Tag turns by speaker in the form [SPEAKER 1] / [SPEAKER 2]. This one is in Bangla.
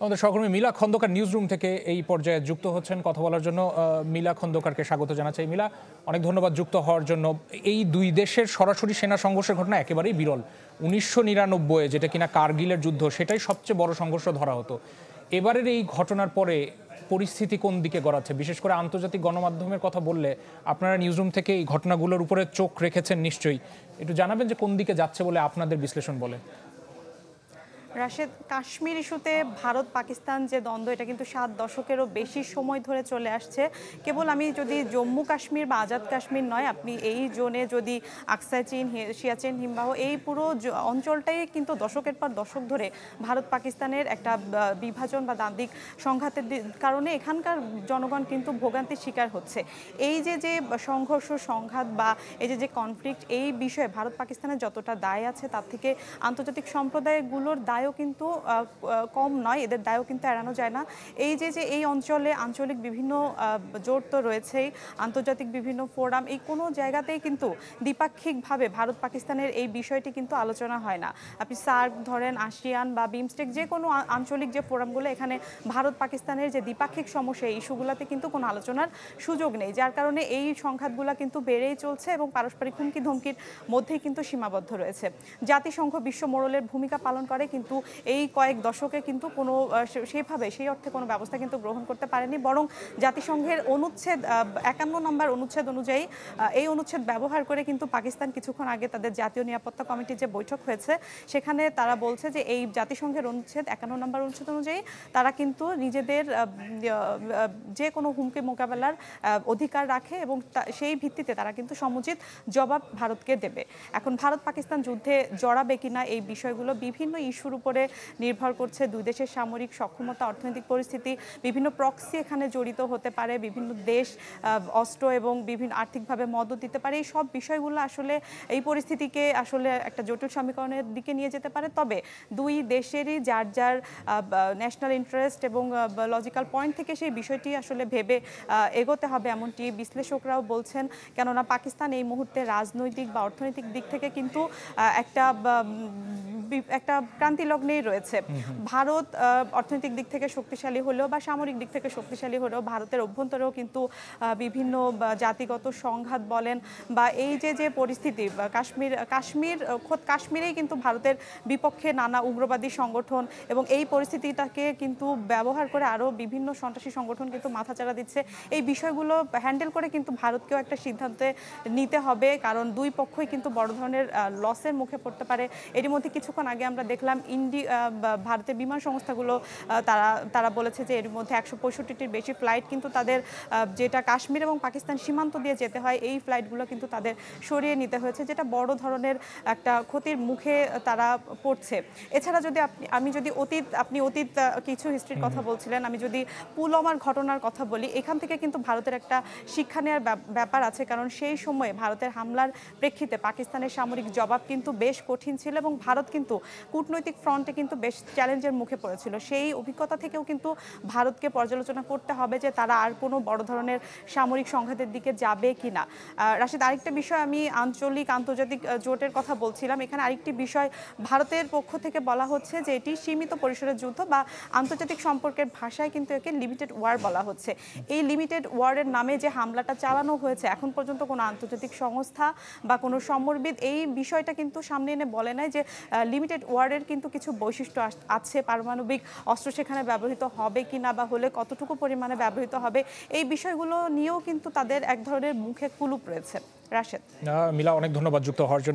[SPEAKER 1] আমাদের সহকর্মী মিলা খন্দকার নিউজরুম থেকে এই পর্যায়ে যুক্ত হচ্ছেন কথা বলার জন্য। মিলা খন্দকারকে স্বাগত জানাচ্ছি। মিলা, অনেক ধন্যবাদ যুক্ত হওয়ার জন্য। এই দুই দেশের সরাসরি সেনা সংঘর্ষের ঘটনা একেবারেই বিরল। 1999 যেটা কিনা কার্গিলের যুদ্ধ, সেটাই সবচেয়ে বড় সংঘর্ষ ধরা হতো। এবারের এই ঘটনার পরে পরিস্থিতি কোন দিকে গড়াচ্ছে? বিশেষ করে আন্তর্জাতিক গণমাধ্যমের কথা বললে আপনারা নিউজরুম থেকে এই ঘটনাগুলোর উপরে চোখ রেখেছেন নিশ্চয়ই, একটু জানাবেন যে কোন দিকে যাচ্ছে বলে আপনাদের বিশ্লেষণ বলে।
[SPEAKER 2] রাশেদ, কাশ্মীর ইস্যুতে ভারত পাকিস্তান যে দ্বন্দ্ব, এটা কিন্তু 7 দশকেরও বেশি সময় ধরে চলে আসছে। কেবল আমি যদি জম্মু কাশ্মীর বা আজাদ কাশ্মীর নয়, আপনি এই জোনে যদি আকসা চীন, সিয়াচেন হিমবাহ, এই পুরো অঞ্চলটাই কিন্তু দশকের পর দশক ধরে ভারত পাকিস্তানের একটা বিভাজন বা দ্বান্দ্বিক সংঘাতের কারণে এখানকার জনগণ কিন্তু ভোগান্তির শিকার হচ্ছে। এই যে সংঘর্ষ, সংঘাত বা এই যে কনফ্লিক্ট, এই বিষয়ে ভারত পাকিস্তানের যতটা দায় আছে তার থেকে আন্তর্জাতিক সম্প্রদায়গুলোর দায় কিন্তু কম নয়, এদের দায়ও কিন্তু এড়ানো যায় না। এই যে এই অঞ্চলে আঞ্চলিক বিভিন্ন জোট তো রয়েছেই, আন্তর্জাতিক বিভিন্ন ফোরাম, এই কোনো জায়গাতেই কিন্তু দ্বিপাক্ষিকভাবে ভারত পাকিস্তানের এই বিষয়টি কিন্তু আলোচনা হয় না। আপনি সার্ক ধরেন, আসিয়ান বা বিমস্টেক, যে কোনো আঞ্চলিক যে ফোরামগুলো, এখানে ভারত পাকিস্তানের যে দ্বিপাক্ষিক সমস্যা, এই ইস্যুগুলোতে কিন্তু কোনো আলোচনার সুযোগ নেই, যার কারণে এই সংঘাতগুলো কিন্তু বেড়েই চলছে এবং পারস্পরিক হুমকি ধমকির মধ্যেই কিন্তু সীমাবদ্ধ রয়েছে। জাতিসংঘ বিশ্ব মোড়লের ভূমিকা পালন করে, কিন্তু এই কয়েক দশকে কিন্তু কোনো সেই অর্থে কোনো ব্যবস্থা কিন্তু গ্রহণ করতে পারেনি, বরং জাতিসংঘের অনুচ্ছেদ 51 নম্বর অনুচ্ছেদ অনুযায়ী এই অনুচ্ছেদ ব্যবহার করে কিন্তু পাকিস্তান কিছুক্ষণ আগে তাদের জাতীয় নিরাপত্তা কমিটির যে বৈঠক হয়েছে, সেখানে তারা বলছে যে এই জাতিসংঘের অনুচ্ছেদ 51 নম্বর অনুচ্ছেদ অনুযায়ী তারা কিন্তু নিজেদের যে কোনো হুমকি মোকাবেলার অধিকার রাখে এবং সেই ভিত্তিতে তারা কিন্তু সমুচিত জবাব ভারতকে দেবে। এখন ভারত পাকিস্তান যুদ্ধে জড়াবে কিনা, এই বিষয়গুলো বিভিন্ন ইস্যুর উপরে নির্ভর করছে। দুই দেশের সামরিক সক্ষমতা, অর্থনৈতিক পরিস্থিতি, বিভিন্ন প্রক্সি এখানে জড়িত হতে পারে, বিভিন্ন দেশ অস্ত্র এবং বিভিন্ন আর্থিকভাবে মদত দিতে পারে। এই সব বিষয়গুলো আসলে এই পরিস্থিতিকে আসলে একটা জটিল সমীকরণের দিকে নিয়ে যেতে পারে। তবে দুই দেশেরই যার যার ন্যাশনাল ইন্টারেস্ট এবং লজিক্যাল পয়েন্ট থেকে সেই বিষয়টি আসলে ভেবে এগোতে হবে, এমনটি বিশ্লেষকরাও বলছেন। কেননা পাকিস্তান এই মুহূর্তে রাজনৈতিক বা অর্থনৈতিক দিক থেকে কিন্তু একটা ক্রান্তি লগ্নেই রয়েছে। ভারত অর্থনৈতিক দিক থেকে শক্তিশালী হলেও বা সামরিক দিক থেকে শক্তিশালী হলেও ভারতের অভ্যন্তরেও কিন্তু বিভিন্ন জাতিগত সংঘাত বলেন বা এই যে পরিস্থিতি, খোদ কাশ্মীরেই কিন্তু ভারতের বিপক্ষে নানা উগ্রবাদী সংগঠন, এবং এই পরিস্থিতিটাকে কিন্তু ব্যবহার করে আরও বিভিন্ন সন্ত্রাসী সংগঠন কিন্তু মাথাচাড়া দিচ্ছে। এই বিষয়গুলো হ্যান্ডেল করে কিন্তু ভারতকেও একটা সিদ্ধান্তে নিতে হবে, কারণ দুই পক্ষই কিন্তু বড় ধরনের লসের মুখে পড়তে পারে। এরই মধ্যে কিছুক্ষণ আগে আমরা দেখলাম ভারতের বিমান সংস্থাগুলো তারা বলেছে যে এর মধ্যে 165টির বেশি ফ্লাইট কিন্তু তাদের যেটা কাশ্মীর এবং পাকিস্তান সীমান্ত দিয়ে যেতে হয়, এই ফ্লাইটগুলো কিন্তু তাদের সরিয়ে নিতে হয়েছে, যেটা বড় ধরনের একটা ক্ষতির মুখে তারা পড়ছে। এছাড়া যদি আপনি অতীত কিছু হিস্ট্রির কথা বলছিলেন, আমি যদি পুলওয়ামার ঘটনার কথা বলি, এখান থেকে কিন্তু ভারতের একটা শিক্ষা নেওয়ার ব্যাপার আছে, কারণ সেই সময়ে ভারতের হামলার প্রেক্ষিতে পাকিস্তানের সামরিক জবাব কিন্তু বেশ কঠিন ছিল এবং ভারত কিন্তু কূটনৈতিক ফ্রন্টে কিন্তু বেশ চ্যালেঞ্জের মুখে পড়েছিল। সেই অভিজ্ঞতা থেকেও কিন্তু ভারতকে পর্যালোচনা করতে হবে যে তারা আর কোনো বড় ধরনের সামরিক সংঘাতের দিকে যাবে কিনা। রাশিদ, আরেকটা বিষয়, আমি আন্তর্জাতিক জোটের কথা বলছিলাম, এখানে আরেকটি বিষয় ভারতের পক্ষ থেকে বলা হচ্ছে যে এটি সীমিত পরিসরের যুদ্ধ বা আন্তর্জাতিক সম্পর্কের ভাষায় কিন্তু একে লিমিটেড ওয়ার বলা হচ্ছে। এই লিমিটেড ওয়ারের নামে যে হামলাটা চালানো হয়েছে, এখন পর্যন্ত কোনো আন্তর্জাতিক সংস্থা বা কোনো সমরবিদ এই বিষয়টা কিন্তু সামনে এনে বলে নাই যে লিমিটেড ওয়ারের কিন্তু কিছু বৈশিষ্ট্য আছে, পারমাণবিক অস্ত্র সেখানে ব্যবহৃত হবে কিনা বা হলে কতটুকু পরিমাণে ব্যবহৃত হবে, এই বিষয়গুলো নিয়েও কিন্তু তাদের এক ধরনের মুখে কুলুপ রয়েছে। রাশেদ।
[SPEAKER 1] মিলা, অনেক ধন্যবাদ যুক্ত হওয়ার জন্য।